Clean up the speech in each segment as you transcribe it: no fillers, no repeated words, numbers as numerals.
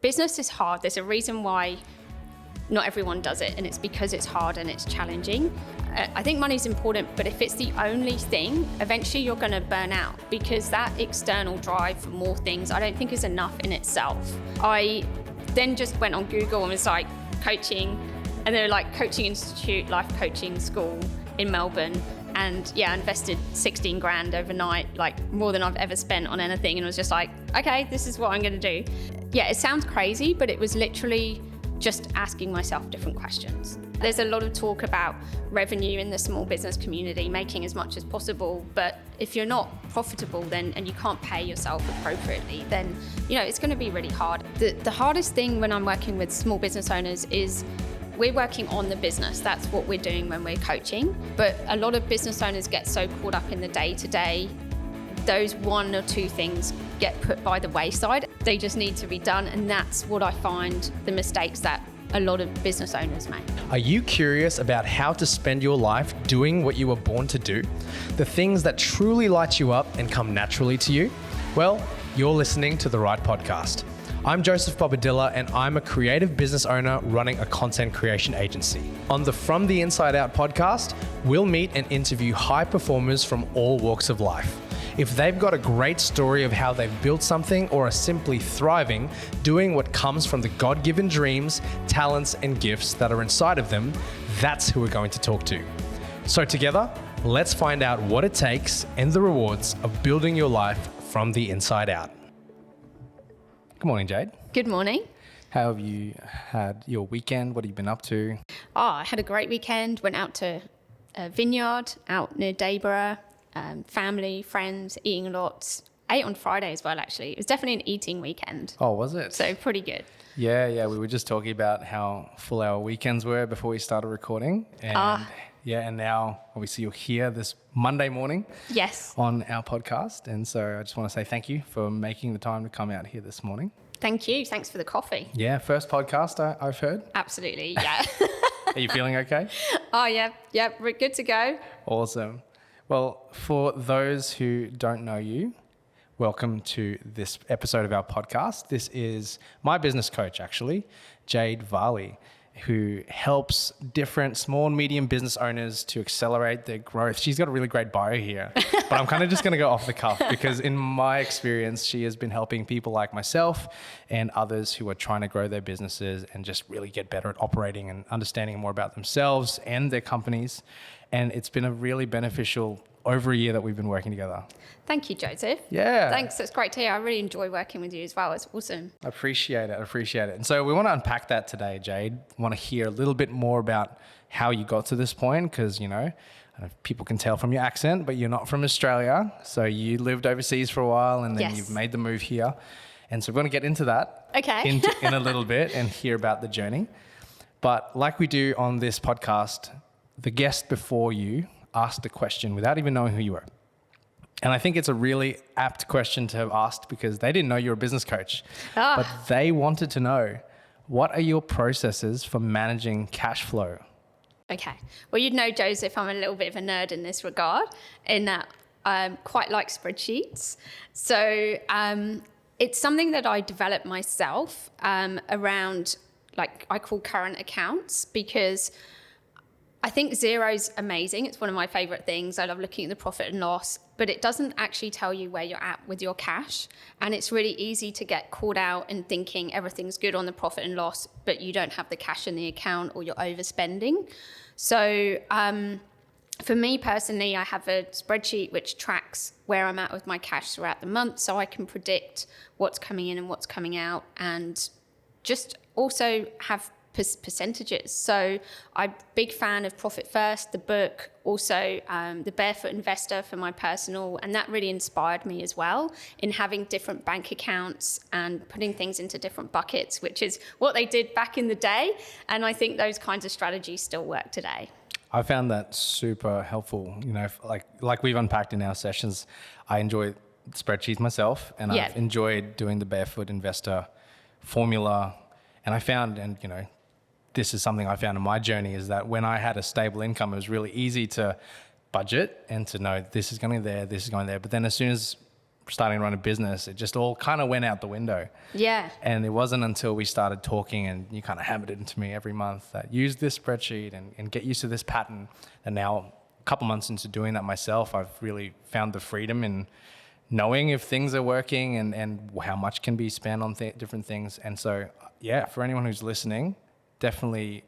business is hard. There's a reason why not everyone does it, and it's because it's hard and it's challenging. I think money's important, but if it's the only thing, eventually you're going to burn out, because that external drive for more things I don't think is enough in itself. I then just went on Google and was like, coaching, and they're like coaching institute, life coaching school in Melbourne. And yeah, I invested 16 grand overnight, like more than I've ever spent on anything. And was just like, okay, this is what I'm going to do. Yeah, it sounds crazy, but it was literally just asking myself different questions. There's a lot of talk about revenue in the small business community, making as much as possible. But if you're not profitable then, and you can't pay yourself appropriately, then, you know, it's going to be really hard. The hardest thing when I'm working with small business owners is we're working on the business. That's what we're doing when we're coaching. But a lot of business owners get so caught up in the day-to-day, those one or two things get put by the wayside. They just need to be done. And that's what I find the mistakes that a lot of business owners make. Are you curious about how to spend your life doing what you were born to do? The things that truly light you up and come naturally to you? Well, you're listening to the right podcast. I'm Joseph Bobadilla, and I'm a creative business owner running a content creation agency. On the From the Inside Out podcast, we'll meet and interview high performers from all walks of life. If they've got a great story of how they've built something or are simply thriving, doing what comes from the God-given dreams, talents, and gifts that are inside of them, that's who we're going to talk to. So together, let's find out what it takes and the rewards of building your life from the inside out. Good morning, Jade. Good morning. How have you had your weekend? What have you been up to? Oh, I had a great weekend. Went out to a vineyard out near Dayborough. Family, friends, eating lots. Ate on Friday as well, actually. It was definitely an eating weekend. Oh, was it? So pretty good. Yeah. We were just talking about how full our weekends were before we started recording. And now obviously you're here this Monday morning. Yes. On our podcast. And so I just want to say thank you for making the time to come out here this morning. Thank you. Thanks for the coffee. Yeah, first podcast I've heard. Absolutely, yeah. Are you feeling okay? Oh, yeah. We're good to go. Awesome. Well, for those who don't know you, welcome to this episode of our podcast. This is my business coach, actually, Jade Varley, who helps different small and medium business owners to accelerate their growth. She's got a really great bio here, but I'm kind of just going to go off the cuff because in my experience, she has been helping people like myself and others who are trying to grow their businesses and just really get better at operating and understanding more about themselves and their companies. And it's been a really beneficial over a year that we've been working together. Thank you, Joseph. Yeah. Thanks. It's great to hear. I really enjoy working with you as well. It's awesome. I appreciate it. And so we want to unpack that today, Jade. I want to hear a little bit more about how you got to this point because, you know, I don't know if people can tell from your accent, but you're not from Australia. So you lived overseas for a while and then You've made the move here. And so we're going to get into that in a little bit and hear about the journey. But like we do on this podcast, the guest before you asked a question without even knowing who you were. And I think it's a really apt question to have asked because they didn't know you were a business coach, but they wanted to know, what are your processes for managing cash flow? Okay. Well, you'd know, Joseph, I'm a little bit of a nerd in this regard in that I quite like spreadsheets. So it's something that I developed myself around, like I call current accounts, because I think zero's amazing. It's one of my favorite things. I love looking at the profit and loss, but it doesn't actually tell you where you're at with your cash. And it's really easy to get caught out in thinking everything's good on the profit and loss, but you don't have the cash in the account or you're overspending. So for me personally, I have a spreadsheet which tracks where I'm at with my cash throughout the month, so I can predict what's coming in and what's coming out, and just also have percentages. So I'm a big fan of Profit First, the book, also the Barefoot Investor for my personal, and that really inspired me as well in having different bank accounts and putting things into different buckets, which is what they did back in the day. And I think those kinds of strategies still work today. I found that super helpful. You know, like we've unpacked in our sessions, I enjoy spreadsheets myself, and I've enjoyed doing the Barefoot Investor formula. And I found, and you know, this is something I found in my journey, is that when I had a stable income, it was really easy to budget and to know this is going there, this is going there. But then as soon as starting to run a business, it just all kind of went out the window. Yeah. And it wasn't until we started talking and you kind of hammered it into me every month that use this spreadsheet and get used to this pattern. And now a couple months into doing that myself, I've really found the freedom in knowing if things are working and how much can be spent on different things. And so, yeah, for anyone who's listening, definitely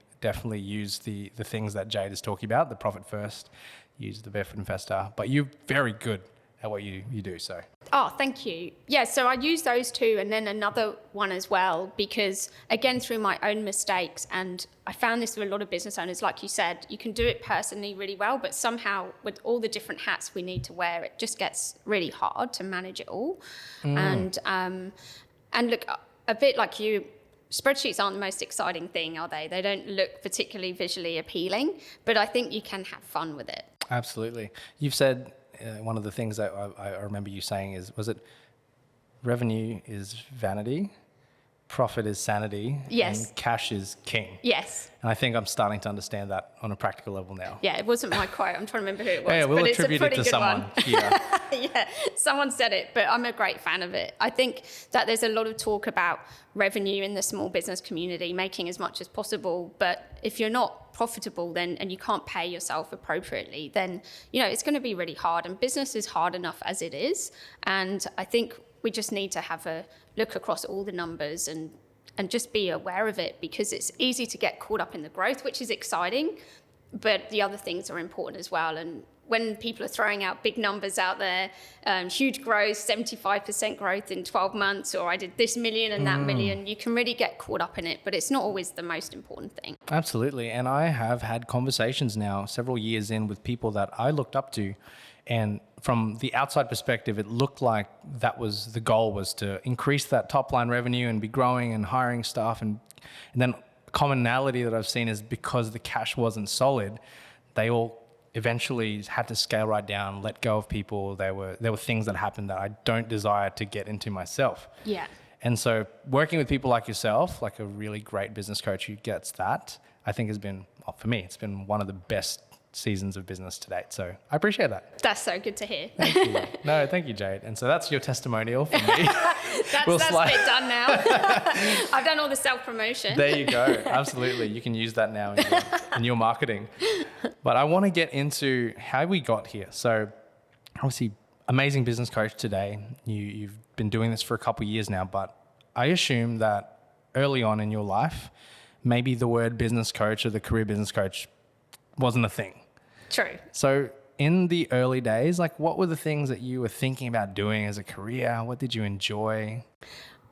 use the things that Jade is talking about, the profit first, use the Barefoot Investor. But you're very good at what you do, so. Oh, thank you. Yeah, so I use those two and then another one as well, because again, through my own mistakes, and I found this with a lot of business owners, like you said, you can do it personally really well, but somehow with all the different hats we need to wear, it just gets really hard to manage it all. And look, a bit like you, spreadsheets aren't the most exciting thing, are they? They don't look particularly visually appealing, but I think you can have fun with it. Absolutely. You've said one of the things that I remember you saying was it revenue is vanity, profit is sanity, yes, and cash is king. Yes. And I think I'm starting to understand that on a practical level now. Yeah, it wasn't my quote. I'm trying to remember who it was. Yeah, we'll but attribute it to someone. Yeah. Yeah, someone said it, but I'm a great fan of it. I think that there's a lot of talk about revenue in the small business community, making as much as possible. But if you're not profitable then and you can't pay yourself appropriately, then it's going to be really hard. And business is hard enough as it is. And I think we just need to have a look across all the numbers and just be aware of it, because it's easy to get caught up in the growth, which is exciting, but the other things are important as well. And when people are throwing out big numbers out there, huge growth, 75% growth in 12 months, or I did this million and that million, you can really get caught up in it, but it's not always the most important thing. Absolutely. And I have had conversations now several years in with people that I looked up to, and from the outside perspective, it looked like that was the goal, was to increase that top line revenue and be growing and hiring staff. And then commonality that I've seen is because the cash wasn't solid, they all eventually had to scale right down, let go of people. There were things that happened that I don't desire to get into myself. Yeah. And so working with people like yourself, like a really great business coach who gets that, I think has been, well, for me, it's been one of the best seasons of business to date. So I appreciate that. That's so good to hear. Thank you. No, thank you, Jade. And so that's your testimonial for me. That's bit done now. I've done all the self-promotion. There you go. Absolutely. You can use that now in your marketing. But I want to get into how we got here. So obviously, amazing business coach today. You've been doing this for a couple of years now, but I assume that early on in your life, maybe the word business coach or the career business coach wasn't a thing. True. So in the early days, like what were the things that you were thinking about doing as a career? What did you enjoy?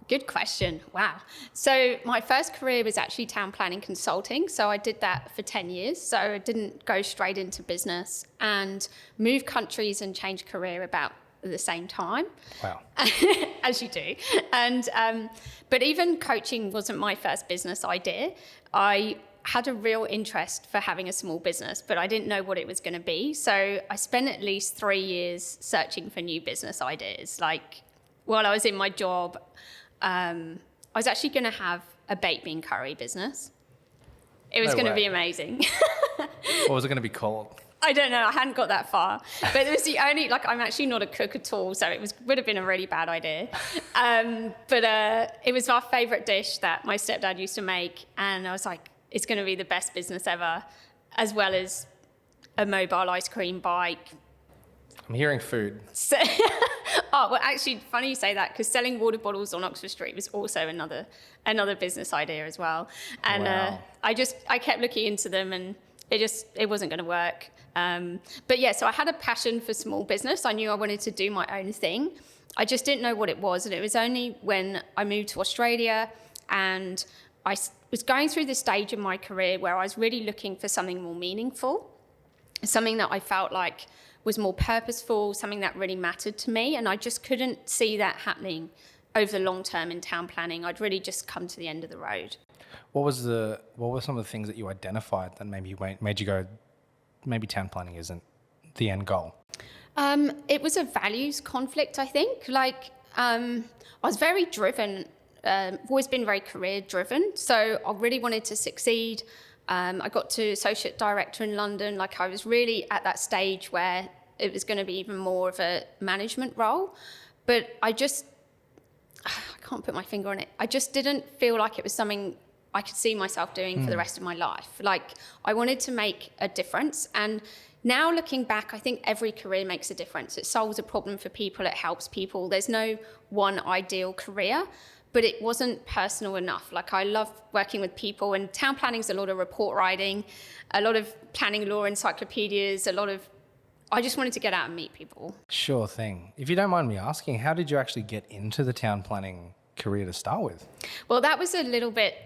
Good question. Wow. So my first career was actually town planning consulting. So I did that for 10 years. So I didn't go straight into business, and moved countries and changed career about the same time. Wow. As you do. And but even coaching wasn't my first business idea. I had a real interest for having a small business, but I didn't know what it was going to be. So I spent at least 3 years searching for new business ideas. Like while I was in my job, I was actually going to have a baked bean curry business. It was going to be amazing. What was it going to be called? I don't know. I hadn't got that far. But it was the only, I'm actually not a cook at all, so would have been a really bad idea. But it was our favourite dish that my stepdad used to make. And I was like, it's going to be the best business ever, as well as a mobile ice cream bike. I'm hearing food. So, well, actually, funny you say that, because selling water bottles on Oxford Street was also another business idea as well. And wow. I kept looking into them, and it wasn't going to work. But yeah, so I had a passion for small business. I knew I wanted to do my own thing. I just didn't know what it was. And it was only when I moved to Australia and I was going through this stage in my career where I was really looking for something more meaningful, something that I felt like was more purposeful, something that really mattered to me. And I just couldn't see that happening over the long term in town planning. I'd really just come to the end of the road. What were some of the things that you identified that maybe made you go, maybe town planning isn't the end goal? It was a values conflict, I think. I was very driven. I've always been very career driven. So I really wanted to succeed. I got to associate director in London. I was really at that stage where it was going to be even more of a management role. but I can't put my finger on it. I just didn't feel like it was something I could see myself doing for the rest of my life. Like, I wanted to make a difference. And now looking back, I think every career makes a difference. It solves a problem for people. It helps people. There's no one ideal career, but it wasn't personal enough. Like, I love working with people, and town planning is a lot of report writing, a lot of planning law encyclopedias, I just wanted to get out and meet people. Sure thing. If you don't mind me asking, how did you actually get into the town planning career to start with? Well, that was a little bit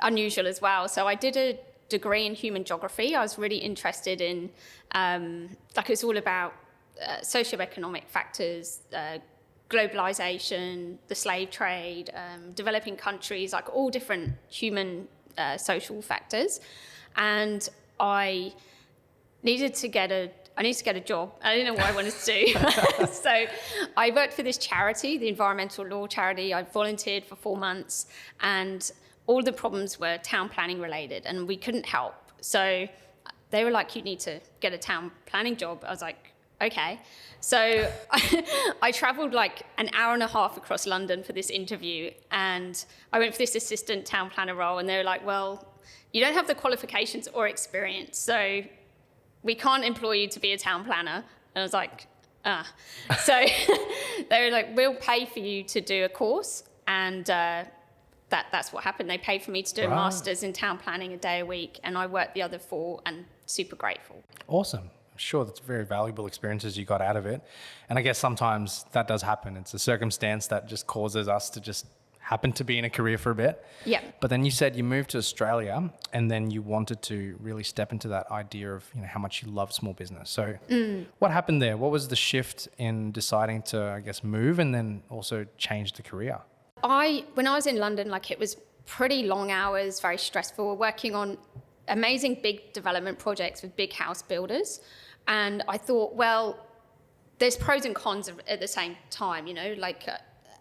unusual as well. So I did a degree in human geography. I was really interested in, it's all about socioeconomic factors, globalization, the slave trade, developing countries, like all different human social factors. And I needed to get a job. I didn't know what I wanted to do. So I worked for this charity, the environmental law charity. I volunteered for 4 months, and all the problems were town planning related, and we couldn't help. So they were like, you need to get a town planning job. I was like, okay. So I traveled like an hour and a half across London for this interview, and I went for this assistant town planner role, and they were like, well, you don't have the qualifications or experience, so we can't employ you to be a town planner. And I was like, So they were like, we'll pay for you to do a course. And that's what happened. They paid for me to do a master's in town planning a day a week. And I worked the other 4, and super grateful. Awesome. I'm sure that's very valuable experiences you got out of it. And I guess sometimes that does happen. It's a circumstance that just causes us to just happen to be in a career for a bit. Yeah. But then you said you moved to Australia, and then you wanted to really step into that idea of, how much you love small business. So what happened there? What was the shift in deciding to, I guess, move and then also change the career? When I was in London, it was pretty long hours, very stressful, working on amazing big development projects with big house builders. And I thought, well, there's pros and cons at the same time,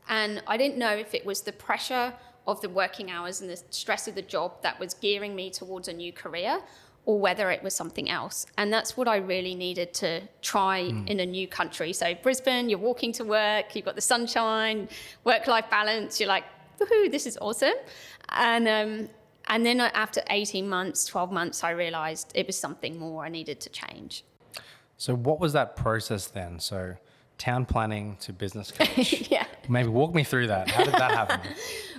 and I didn't know if it was the pressure of the working hours and the stress of the job that was gearing me towards a new career, or whether it was something else. And that's what I really needed to try in a new country. So Brisbane, you're walking to work, you've got the sunshine, work-life balance, you're like, woohoo, this is awesome. And then after 18 months, 12 months, I realized it was something more I needed to change. So what was that process then? So town planning to business coach. Yeah. Maybe walk me through that. How did that happen?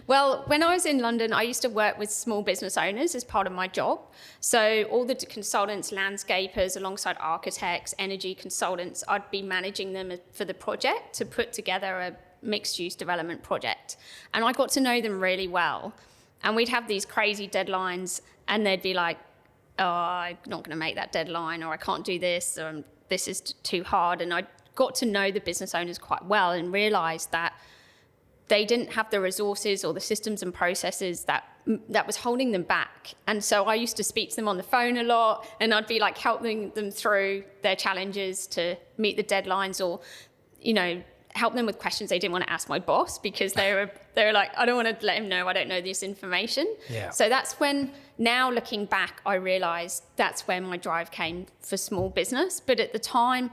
Well, when I was in London, I used to work with small business owners as part of my job. So all the consultants, landscapers, alongside architects, energy consultants, I'd be managing them for the project to put together a mixed-use development project. And I got to know them really well. And we'd have these crazy deadlines, and they'd be like, oh, I'm not going to make that deadline, or I can't do this, or this is too hard. And I got to know the business owners quite well and realized that they didn't have the resources or the systems and processes that was holding them back. And so I used to speak to them on the phone a lot, and I'd be like helping them through their challenges to meet the deadlines, or, help them with questions they didn't want to ask my boss, because they were like, I don't want to let him know I don't know this information. Yeah. So that's when, now looking back, I realized that's where my drive came for small business. But at the time,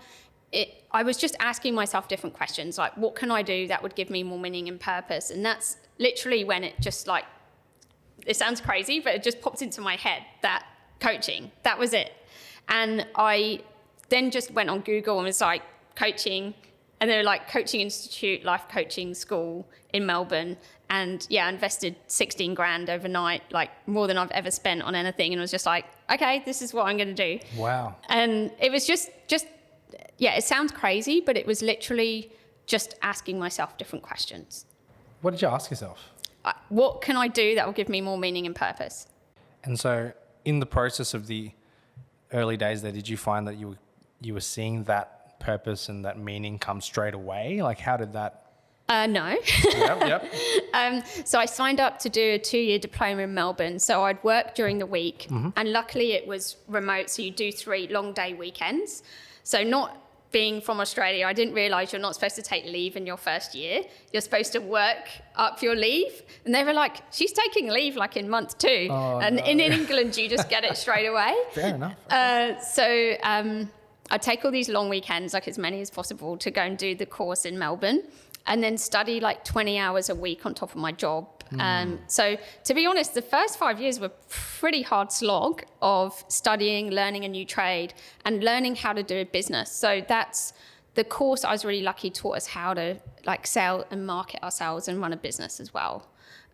I was just asking myself different questions, like, what can I do that would give me more meaning and purpose? And that's literally when it just it sounds crazy, but it just popped into my head that coaching, that was it. And I then just went on Google and was like, coaching, and they were like, Coaching Institute, Life Coaching School in Melbourne. And yeah, I invested 16 grand overnight, like more than I've ever spent on anything. And I was just like, okay, this is what I'm going to do. Wow. And it was just yeah, it sounds crazy, but it was literally just asking myself different questions. What did you ask yourself? What can I do that will give me more meaning and purpose? And so in the process of the early days there, did you find that you were seeing that purpose and that meaning come straight away? Like, how did that? No. Yep. So I signed up to do a 2-year diploma in Melbourne. So I'd work during the week, and luckily it was remote. So you do 3 long day weekends. So not being from Australia, I didn't realise you're not supposed to take leave in your first year. You're supposed to work up your leave. And they were like, she's taking leave in month 2. Oh, and no. in England, you just get it straight away. Fair enough. I take all these long weekends, like as many as possible, to go and do the course in Melbourne. and then study like 20 hours a week on top of my job. So to be honest, the first 5 years were pretty hard slog of studying, learning a new trade, and learning how to do a business. So that's the course I was really lucky taught us how to like sell and market ourselves and run a business as well.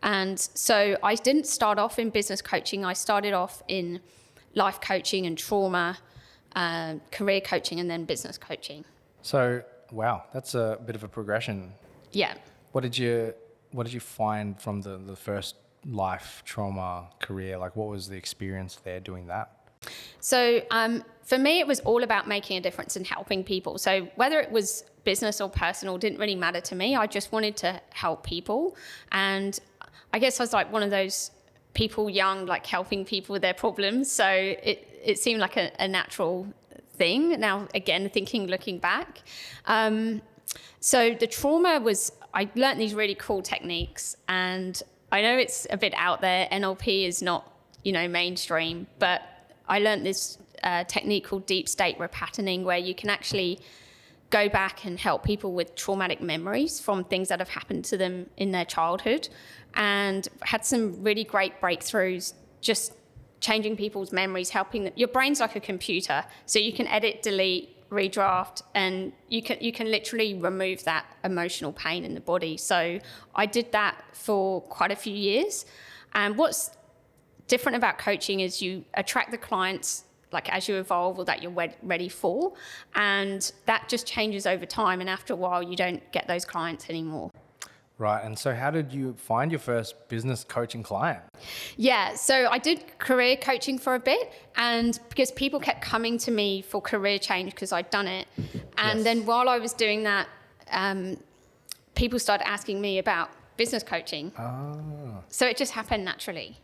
And so I didn't start off in business coaching. I started off in life coaching and trauma, career coaching, and then business coaching. So, wow, that's a bit of a progression. Yeah. What did you find from the first life, trauma, career? Like, what was the experience there doing that? So for me, it was all about making a difference and helping people. So whether it was business or personal didn't really matter to me. I just wanted to help people. And I guess I was like one of those people young, like helping people with their problems. So it seemed like a natural thing. Now, again, looking back. So the trauma was, I learned these really cool techniques, and I know it's a bit out there. NLP is not, mainstream, but I learned this technique called deep state repatterning, where you can actually go back and help people with traumatic memories from things that have happened to them in their childhood, and had some really great breakthroughs just changing people's memories, helping them. Your brain's like a computer, so you can edit, delete, redraft, and you can literally remove that emotional pain in the body. So I did that for quite a few years. And what's different about coaching is you attract the clients like as you evolve or that you're ready for, and that just changes over time, and after a while you don't get those clients anymore. Right. And so how did you find your first business coaching client? Yeah, so I did career coaching for a bit, and because people kept coming to me for career change because I'd done it. And then while I was doing that, people started asking me about business coaching. Oh. So it just happened naturally.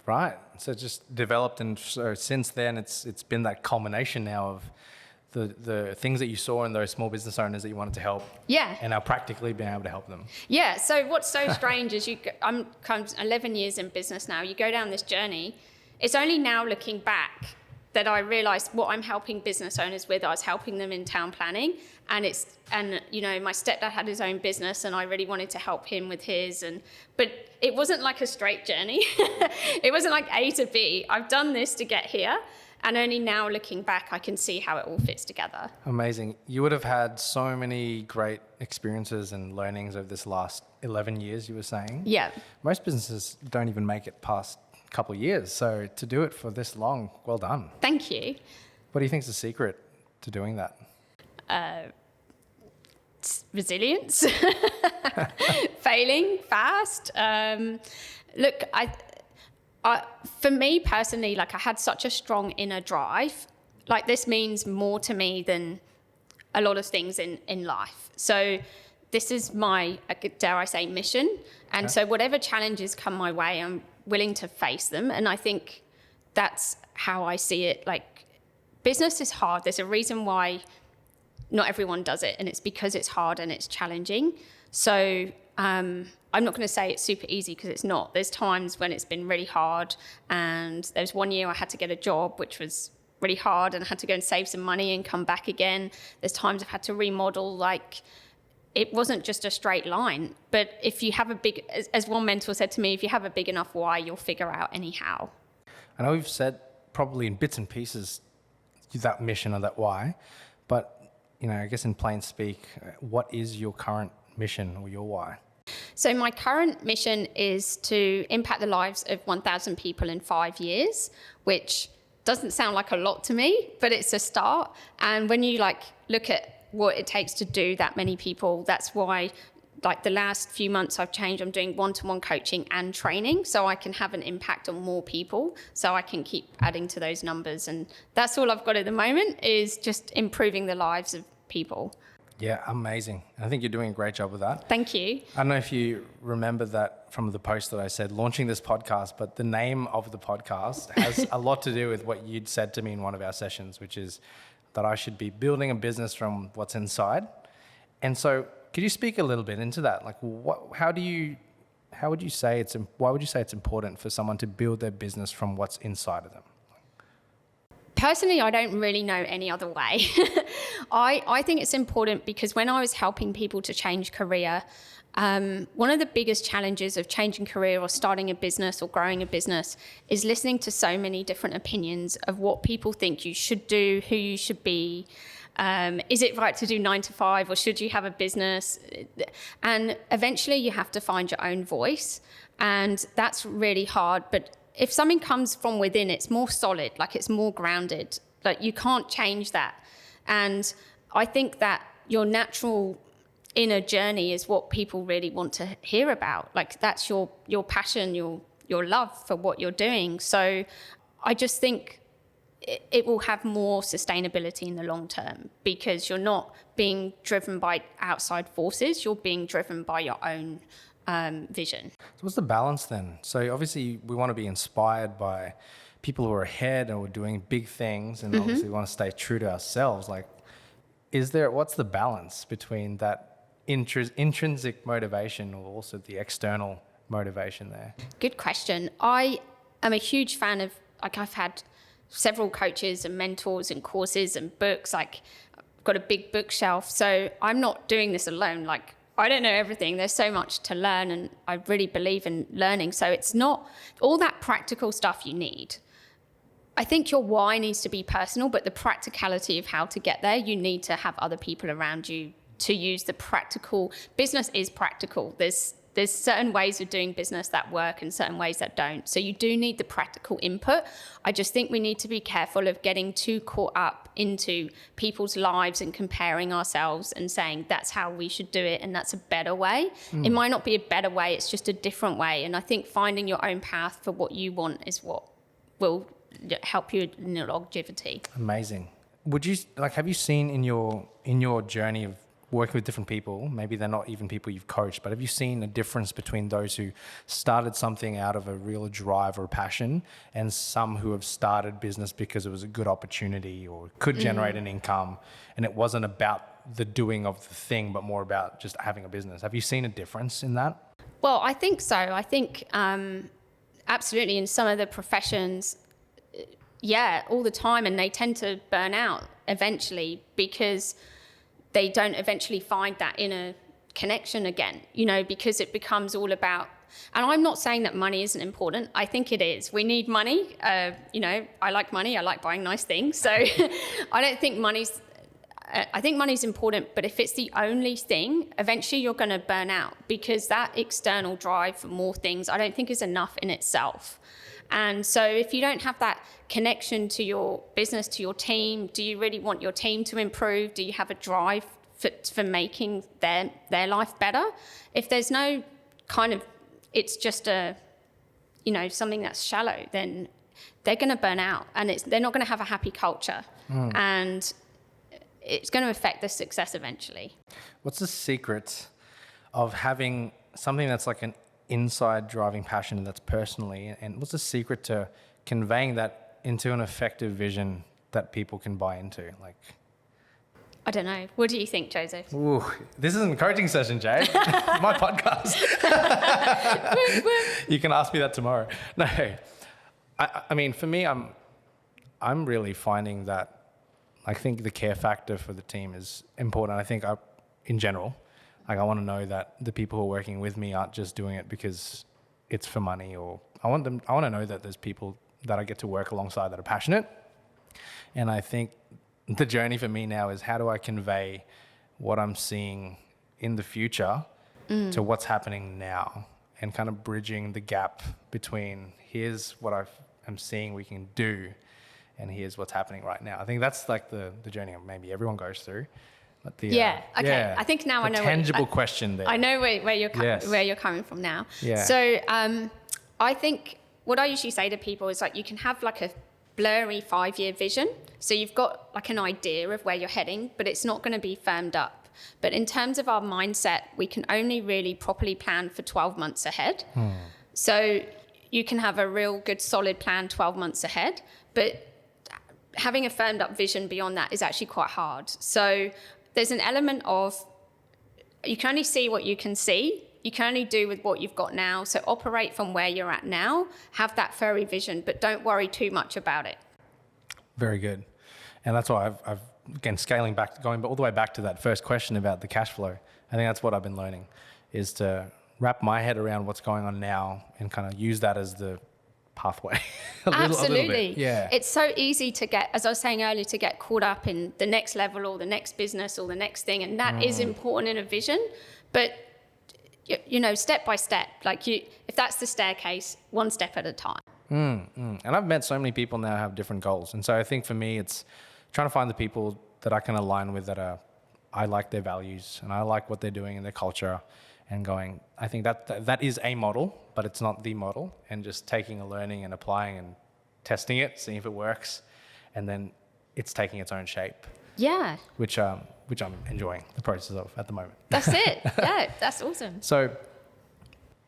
Right. So it just developed, and so since then it's been that culmination now of the things that you saw in those small business owners that you wanted to help. Yeah. And now practically being able to help them. Yeah. So what's so strange is I'm kind of 11 years in business now. You go down this journey. It's only now looking back that I realized what I'm helping business owners with. I was helping them in town planning, and my stepdad had his own business, and I really wanted to help him with his. But it wasn't like a straight journey. It wasn't like A to B. I've done this to get here. And only now looking back, I can see how it all fits together. Amazing. You would have had so many great experiences and learnings over this last 11 years, you were saying. Yeah. Most businesses don't even make it past a couple of years. So to do it for this long, well done. Thank you. What do you think is the secret to doing that? Resilience. Failing fast. Look, for me personally, like I had such a strong inner drive. Like this means more to me than a lot of things in life. So this is my, dare I say, mission. And so whatever challenges come my way, I'm willing to face them. And I think that's how I see it. Like business is hard. There's a reason why not everyone does it. And it's because it's hard and it's challenging. So I'm not going to say it's super easy because it's not. There's times when it's been really hard, and there was one year I had to get a job which was really hard, and I had to go and save some money and come back again. There's times I've had to remodel. Like it wasn't just a straight line. But if you have as one mentor said to me, if you have a big enough why, you'll figure out anyhow. I know we've said probably in bits and pieces that mission or that why, but I guess in plain speak, what is your current mission or your why? So my current mission is to impact the lives of 1,000 people in 5 years, which doesn't sound like a lot to me, but it's a start. And when you look at what it takes to do that many people, that's why the last few months I've changed. I'm doing one-to-one coaching and training so I can have an impact on more people, so I can keep adding to those numbers. And that's all I've got at the moment, is just improving the lives of people. Yeah, amazing. I think you're doing a great job with that. Thank you. I don't know if you remember that from the post that I said, launching this podcast, but the name of the podcast has a lot to do with what you'd said to me in one of our sessions, which is that I should be building a business from what's inside. And so could you speak a little bit into that? Like why would you say it's important for someone to build their business from what's inside of them? Personally, I don't really know any other way. I think it's important because when I was helping people to change career, one of the biggest challenges of changing career or starting a business or growing a business is listening to so many different opinions of what people think you should do, who you should be. Is it right to do 9 to 5 or should you have a business? And eventually you have to find your own voice. And that's really hard. But if something comes from within, it's more solid, like it's more grounded. Like you can't change that. And I think that your natural inner journey is what people really want to hear about. Like that's your passion, your love for what you're doing. So I just think it will have more sustainability in the long term because you're not being driven by outside forces, you're being driven by your own vision. So what's the balance then? So obviously we want to be inspired by people who are ahead and we're doing big things, and obviously we want to stay true to ourselves. Like, what's the balance between that intrinsic motivation or also the external motivation there? Good question. I am a huge fan of, like, I've had several coaches and mentors and courses and books. Like, I've got a big bookshelf, so I'm not doing this alone. Like, I don't know everything. There's so much to learn, and I really believe in learning. So it's not all that practical stuff you need. I think your why needs to be personal, but the practicality of how to get there, you need to have other people around you to use the practical. Business is practical. There's certain ways of doing business that work and certain ways that don't. So you do need the practical input. I just think we need to be careful of getting too caught up into people's lives and comparing ourselves and saying that's how we should do it and that's a better way. It might not be a better way, it's just a different way. And I think finding your own path for what you want is what will help you in your longevity. Amazing. Have you seen in your journey of working with different people, maybe they're not even people you've coached, but have you seen a difference between those who started something out of a real drive or passion and some who have started business because it was a good opportunity or could generate an income and it wasn't about the doing of the thing, but more about just having a business? Have you seen a difference in that? Well, I think so. I think absolutely in some of the professions, all the time, and they tend to burn out eventually because they don't eventually find that inner connection again, because it becomes all about, and I'm not saying that money isn't important. I think it is. We need money. I like money. I like buying nice things. So I think money's important, but if it's the only thing, eventually you're going to burn out because that external drive for more things, I don't think is enough in itself. And so if you don't have that connection to your business, to your team, do you really want your team to improve? Do you have a drive for making their life better? If there's no kind of, it's just something that's shallow, then they're going to burn out and they're not going to have a happy culture. And it's going to affect their success eventually. What's the secret of having something that's like an inside driving passion that's personally, and what's the secret to conveying that into an effective vision that people can buy into? Like, I don't know. What do you think, Joseph? Ooh, this isn't a coaching session, Jade. My podcast. You can ask me that tomorrow. No, I mean, for me, I'm really finding that I think the care factor for the team is important. I think in general, I want to know that the people who are working with me aren't just doing it because it's for money, or I want to know that there's people that I get to work alongside that are passionate. And I think the journey for me now is how do I convey what I'm seeing in the future to what's happening now, and kind of bridging the gap between here's what I'm seeing we can do and here's what's happening right now. I think that's like the journey maybe everyone goes through. But I think now I know. Tangible question there. I know where you're coming from now. Yeah. So I think what I usually say to people is like you can have like a blurry 5-year vision. So you've got like an idea of where you're heading, but it's not going to be firmed up. But in terms of our mindset, we can only really properly plan for 12 months ahead. So you can have a real good solid plan 12 months ahead, but having a firmed up vision beyond that is actually quite hard. So there's an element of you can only see what you can see. You can only do with what you've got now. So operate from where you're at now, have that furry vision, but don't worry too much about it. Very good. And that's why I've again, going all the way back to that first question about the cash flow. I think that's what I've been learning, is to wrap my head around what's going on now and kind of use that as the pathway. Absolutely. A little bit. Yeah. It's so easy to get, as I was saying earlier, to get caught up in the next level or the next business or the next thing. And that is important in a vision. But, step by step, if that's the staircase, one step at a time. And I've met so many people now who have different goals. And so I think for me, it's trying to find the people that I can align with, I like their values and I like what they're doing in their culture, and going, I think that is a model, but it's not the model, and just taking a learning and applying and testing it, seeing if it works, and then it's taking its own shape. Yeah. Which I'm enjoying the process of at the moment. That's it. Yeah, that's awesome. So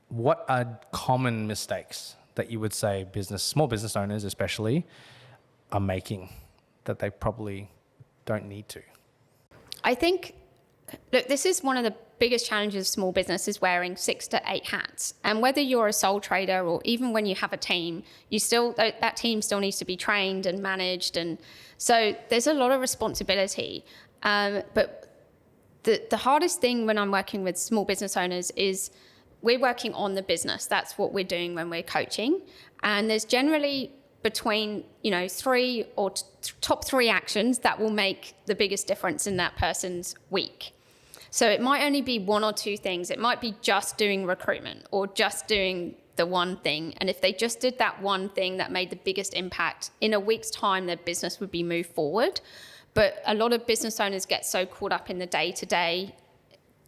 what are common mistakes that you would say small business owners especially, are making that they probably don't need to? I think, look, this is one of the biggest challenges of small business, is wearing 6 to 8 hats. And whether you're a sole trader or even when you have a team, that team still needs to be trained and managed. And so there's a lot of responsibility. But the hardest thing when I'm working with small business owners is we're working on the business. That's what we're doing when we're coaching. And there's generally between, 3 or top 3 actions that will make the biggest difference in that person's week. So it might only be 1 or 2 things. It might be just doing recruitment or just doing the one thing. And if they just did that one thing that made the biggest impact, in a week's time, their business would be moved forward. But a lot of business owners get so caught up in the day-to-day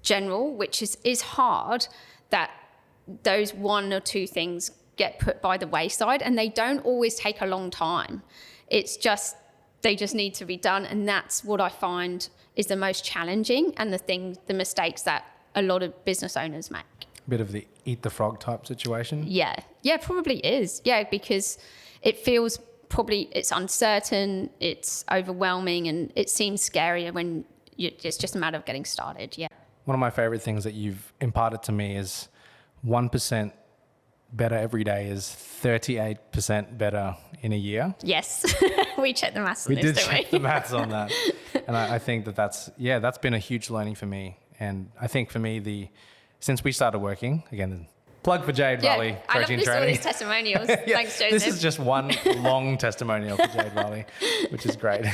general, which is hard, that those 1 or 2 things get put by the wayside, and they don't always take a long time. It's just, they just need to be done. And that's what I find is the most challenging, and the mistakes that a lot of business owners make. Bit of the eat the frog type situation? Yeah, probably is. Yeah, because it feels it's uncertain, it's overwhelming, and it seems scarier when it's just a matter of getting started. Yeah. One of my favorite things that you've imparted to me is 1% better every day is 38% better in a year. Yes. We checked the maths on this, didn't didn't we? check the maths on that. And I think that's been a huge learning for me. And I think for me, since we started working, again, plug for Jade Varley coaching training. I love all these testimonials. Thanks, Joseph. This is just one long testimonial for Jade Varley, which is great.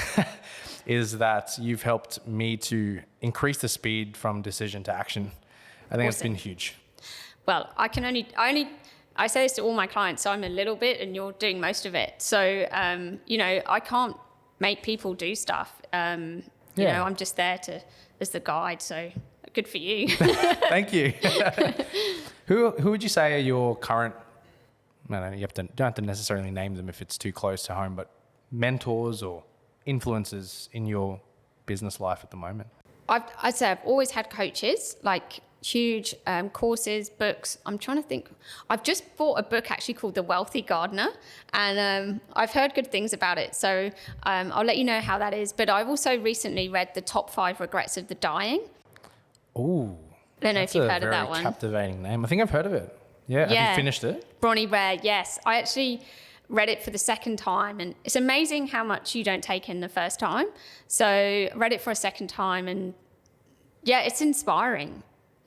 Is that you've helped me to increase the speed from decision to action. I think it's been huge. Well, I say this to all my clients, so I'm a little bit and you're doing most of it. So, I can't make people do stuff. I'm just there as the guide. So good for you. Thank you. Who would you say are your current, I don't know, don't have to necessarily name them if it's too close to home, but mentors or influences in your business life at the moment? I'd say I've always had coaches, like huge courses, books. I'm trying to think. I've just bought a book actually called The Wealthy Gardener, and I've heard good things about it. So I'll let you know how that is. But I've also recently read The Top 5 Regrets of the Dying. Ooh. I don't know if you've heard of that one. That's a very captivating name. I think I've heard of it. Yeah. Have you finished it? Bronnie Ware, yes. I actually read it for the second time, and it's amazing how much you don't take in the first time. So I read it for a second time, and it's inspiring.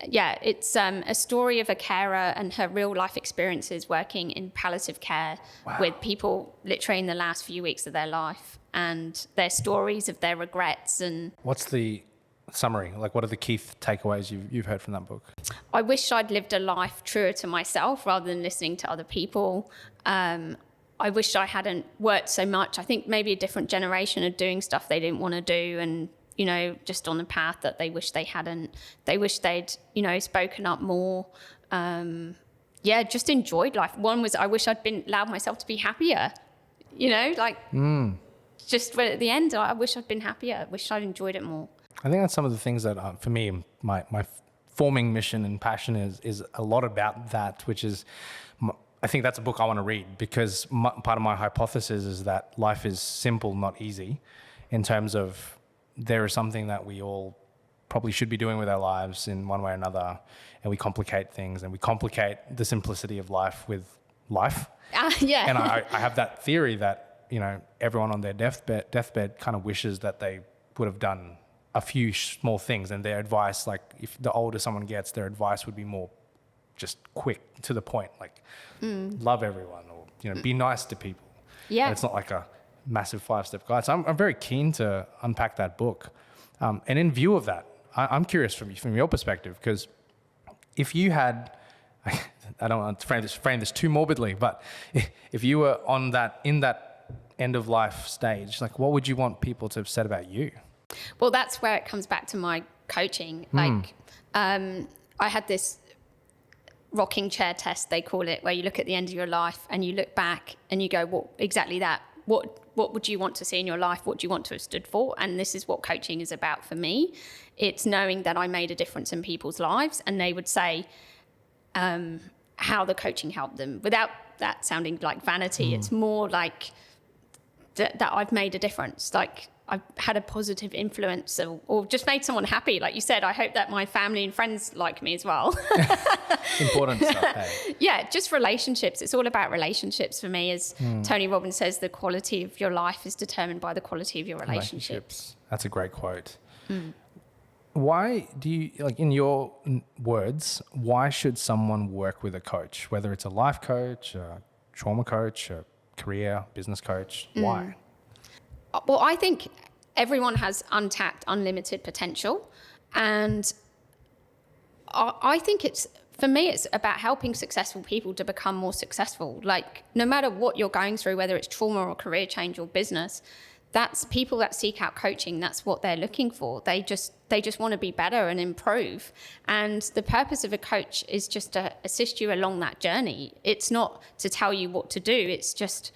Yeah, it's a story of a carer and her real life experiences working in palliative care with people literally in the last few weeks of their life, and their stories of their regrets. And what's the summary? Like, what are the key takeaways you've heard from that book? I wish I'd lived a life truer to myself rather than listening to other people. I wish I hadn't worked so much. I think maybe a different generation are doing stuff they didn't want to do, and just on the path that they wish they hadn't. They wish they'd, spoken up more. Just enjoyed life. One was, I wish I'd allowed myself to be happier. Just at the end, I wish I'd been happier. I wish I'd enjoyed it more. I think that's some of the things that, for me, my forming mission and passion is a lot about that, which is, I think that's a book I want to read, because part of my hypothesis is that life is simple, not easy, in terms of there is something that we all probably should be doing with our lives in one way or another, and we complicate things, and we complicate the simplicity of life with life. Yeah. And I have that theory that everyone on their deathbed kind of wishes that they would have done a few small things, and their advice, like if the older someone gets, their advice would be more just quick to the point, like love everyone, or be nice to people. Yeah. And it's not like a massive 5-step guide. So I'm very keen to unpack that book. And in view of that, I'm curious from your perspective, because if you had, I don't want to frame this too morbidly, but if you were in that end of life stage, like what would you want people to have said about you? Well, that's where it comes back to my coaching. Like, I had this rocking chair test, they call it, where you look at the end of your life and you look back and you go, what exactly that? What would you want to see in your life? What do you want to have stood for? And this is what coaching is about for me. It's knowing that I made a difference in people's lives, and they would say how the coaching helped them. Without that sounding like vanity, it's more like that I've made a difference. Like, I've had a positive influence or just made someone happy. Like you said, I hope that my family and friends like me as well. Important stuff, hey? Yeah, just relationships. It's all about relationships for me. As Tony Robbins says, the quality of your life is determined by the quality of your relationships. That's a great quote. Why do you, like in your words, why should someone work with a coach? Whether it's a life coach, a trauma coach, a career, business coach, why? Well, I think everyone has untapped, unlimited potential. And I think for me, it's about helping successful people to become more successful. Like, no matter what you're going through, whether it's trauma or career change or business, that's people that seek out coaching. That's what they're looking for. They just want to be better and improve. And the purpose of a coach is just to assist you along that journey. It's not to tell you what to do. It's just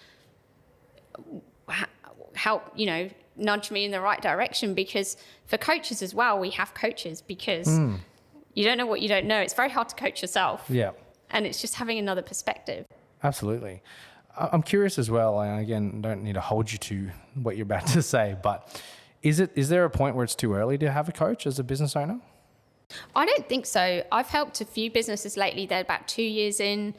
help, nudge me in the right direction. Because for coaches as well, we have coaches, because you don't know what you don't know. It's very hard to coach yourself. Yeah. And it's just having another perspective. Absolutely. I'm curious as well, and again, don't need to hold you to what you're about to say, but is there a point where it's too early to have a coach as a business owner? I don't think so. I've helped a few businesses lately. They're about 2 years in,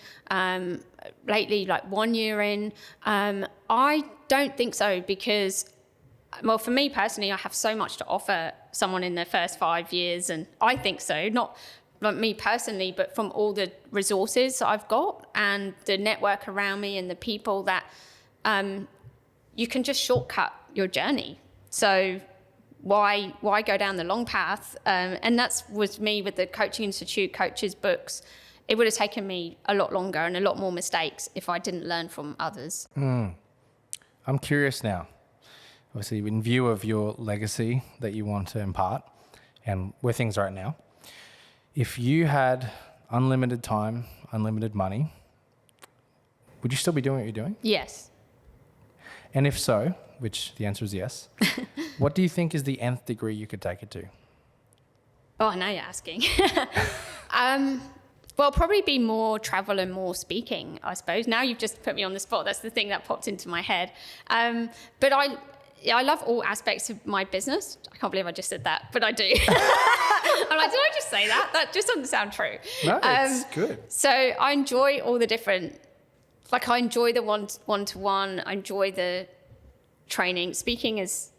lately like 1 year in. I don't think so, because, well, for me personally, I have so much to offer someone in their first 5 years, and I think so, not me personally, but from all the resources I've got and the network around me and the people that you can just shortcut your journey. So why go down the long path? And that's was me with the Coaching Institute coaches books. It would have taken me a lot longer and a lot more mistakes if I didn't learn from others. I'm curious now, obviously in view of your legacy that you want to impart and where things are at now, if you had unlimited time, unlimited money, would you still be doing what you're doing? Yes. And if so, which the answer is yes, what do you think is the nth degree you could take it to? Oh, now you're asking. Well, probably be more travel and more speaking, I suppose. Now you've just put me on the spot. That's the thing that popped into my head. But I love all aspects of my business. I can't believe I just said that, but I do. I'm like, did I just say that? That just doesn't sound true. No, it's good. So I enjoy all the different, like I enjoy the one-to-one. I enjoy the training. Speaking is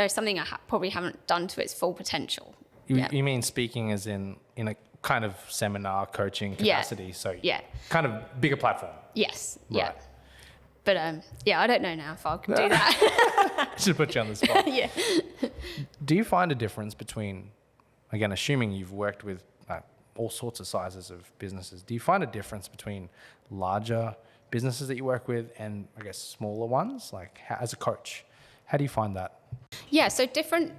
something I probably haven't done to its full potential. You mean speaking as in a kind of seminar coaching capacity? Yeah. So yeah, kind of bigger platform. Yes. Right. Yeah. But I don't know now if I can do that. Should put you on the spot. Yeah. Do you find a difference between, again, assuming you've worked with all sorts of sizes of businesses, do you find a difference between larger businesses that you work with and, I guess, smaller ones? Like, as a coach, how do you find that? Yeah, so different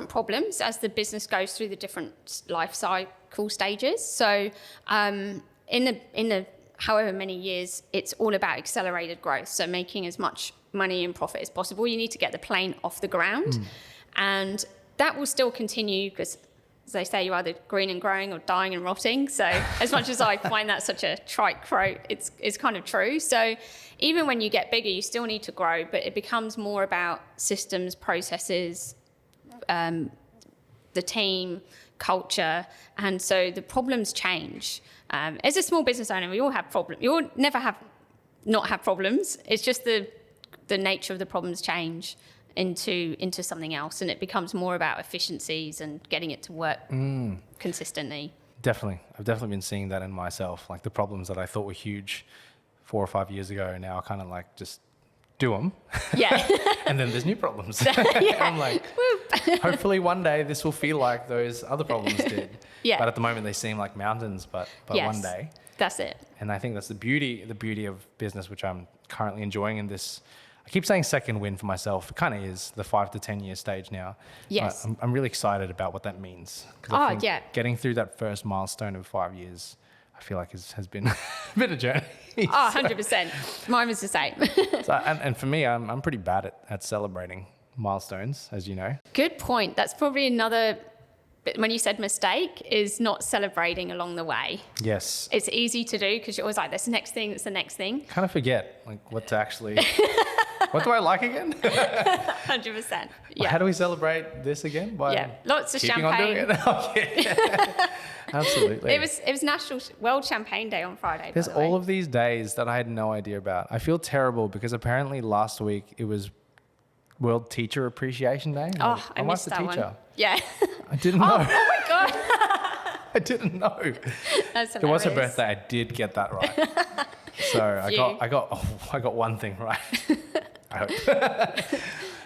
problems as the business goes through the different life cycle stages. So in the however many years, it's all about accelerated growth. So making as much money and profit as possible. You need to get the plane off the ground. And that will still continue because, as they say, you're either green and growing or dying and rotting. So as much as I find that such a trite quote, it's kind of true. So even when you get bigger, you still need to grow, but it becomes more about systems, processes, the team, culture. And so the problems change. As a small business owner, we all have problems. You will never not have problems. It's just the the nature of the problems change into something else, and it becomes more about efficiencies and getting it to work consistently. Definitely. I've definitely been seeing that in myself. Like the problems that I thought were huge 4 or 5 years ago, now I kind of like just do them. Yeah. And then there's new problems. Yeah. I'm like, hopefully one day this will feel like those other problems did. Yeah. But at the moment they seem like mountains, but Yes. one day. That's it. And I think that's the beauty of business, which I'm currently enjoying in this. I keep saying second win for myself. It kind of is the 5 to 10 year stage now. Yes. I'm really excited about what that means. 'Cause I think yeah. getting through that first milestone of 5 years, I feel like has been a bit of a journey. 100%. Mine was the same. So, and for me, I'm pretty bad at celebrating milestones, as you know. Good point. That's probably another bit when you said mistake, is not celebrating along the way. Yes. It's easy to do because you're always like, that's the next thing, that's the next thing. Kind of forget like what to actually. What do I like again? 100%. Yeah. How do we celebrate this again? By Lots of keeping champagne. on doing it? Oh, yeah. Absolutely. It was National World Champagne Day on Friday. There's by the way. all of these days that I had no idea about. I feel terrible because apparently last week it was World Teacher Appreciation Day. Oh, I I'm missed a that teacher. one. Yeah. I didn't know. Oh my God. I didn't know. That's It was her hilarious. birthday. I did get that right. So I got one thing right. I hope.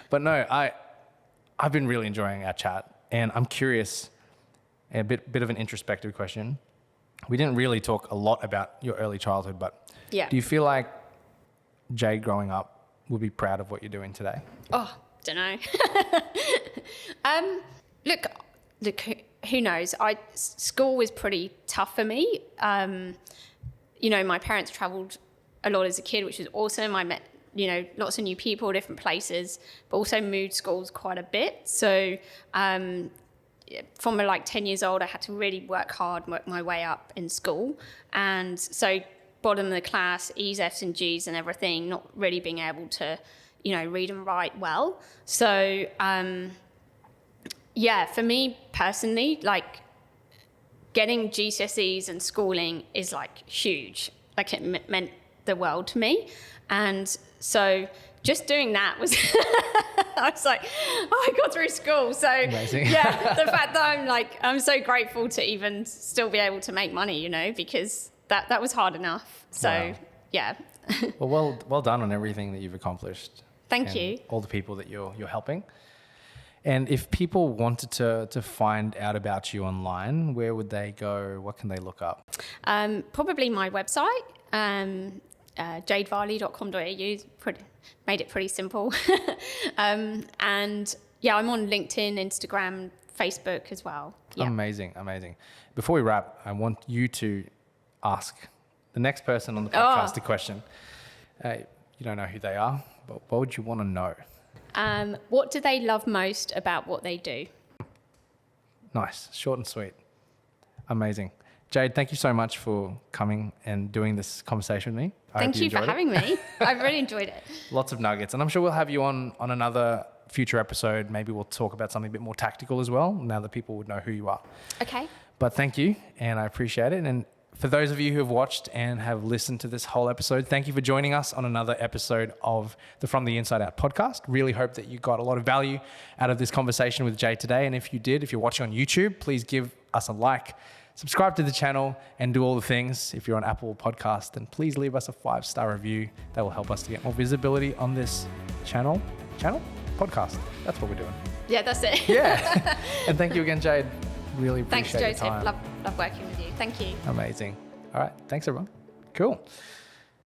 But no, I've been really enjoying our chat, and I'm curious. A bit of an introspective question. We didn't really talk a lot about your early childhood, but Yeah. do you feel like Jade growing up would be proud of what you're doing today? Oh, don't know. Look, who knows? School was pretty tough for me. My parents travelled a lot as a kid, which was awesome. I met, lots of new people, different places, but also moved schools quite a bit. So from like 10 years old, I had to really work hard, work my way up in school. And so bottom of the class, E's, F's and G's and everything, not really being able to, read and write well. So, for me personally, like getting GCSEs and schooling is like huge. Like it meant the world to me. And so just doing that was, I was like, oh, I got through school. So Amazing. Yeah, the fact that I'm so grateful to even still be able to make money, because that was hard enough. So Wow. Yeah. Well done on everything that you've accomplished. Thank and you. All the people that you're helping. And if people wanted to find out about you online, where would they go? What can they look up? Probably my website, jadevarley.com.au. Made it pretty simple. And yeah, I'm on LinkedIn, Instagram, Facebook as well. Yeah. Amazing. Before we wrap, I want you to ask the next person on the podcast a question. You don't know who they are, but what would you want to know? What do they love most about what they do? Nice, short and sweet. Amazing. Jade, thank you so much for coming and doing this conversation with me. Thank you for having me. I've really enjoyed it. Lots of nuggets. And I'm sure we'll have you on another future episode. Maybe we'll talk about something a bit more tactical as well, now that people would know who you are. Okay. But thank you, and I appreciate it. And for those of you who have watched and have listened to this whole episode, thank you for joining us on another episode of the From the Inside Out podcast. Really hope that you got a lot of value out of this conversation with Jade today. And if you did, if you're watching on YouTube, please give us a like, subscribe to the channel, and do all the things. If you're on Apple Podcast, then please leave us a 5-star review. That will help us to get more visibility on this channel? Podcast. That's what we're doing. Yeah, that's it. Yeah. And thank you again, Jade. Really appreciate Thanks, your Joseph. time. Love working with you. Thank you. Amazing. All right. Thanks, everyone. Cool.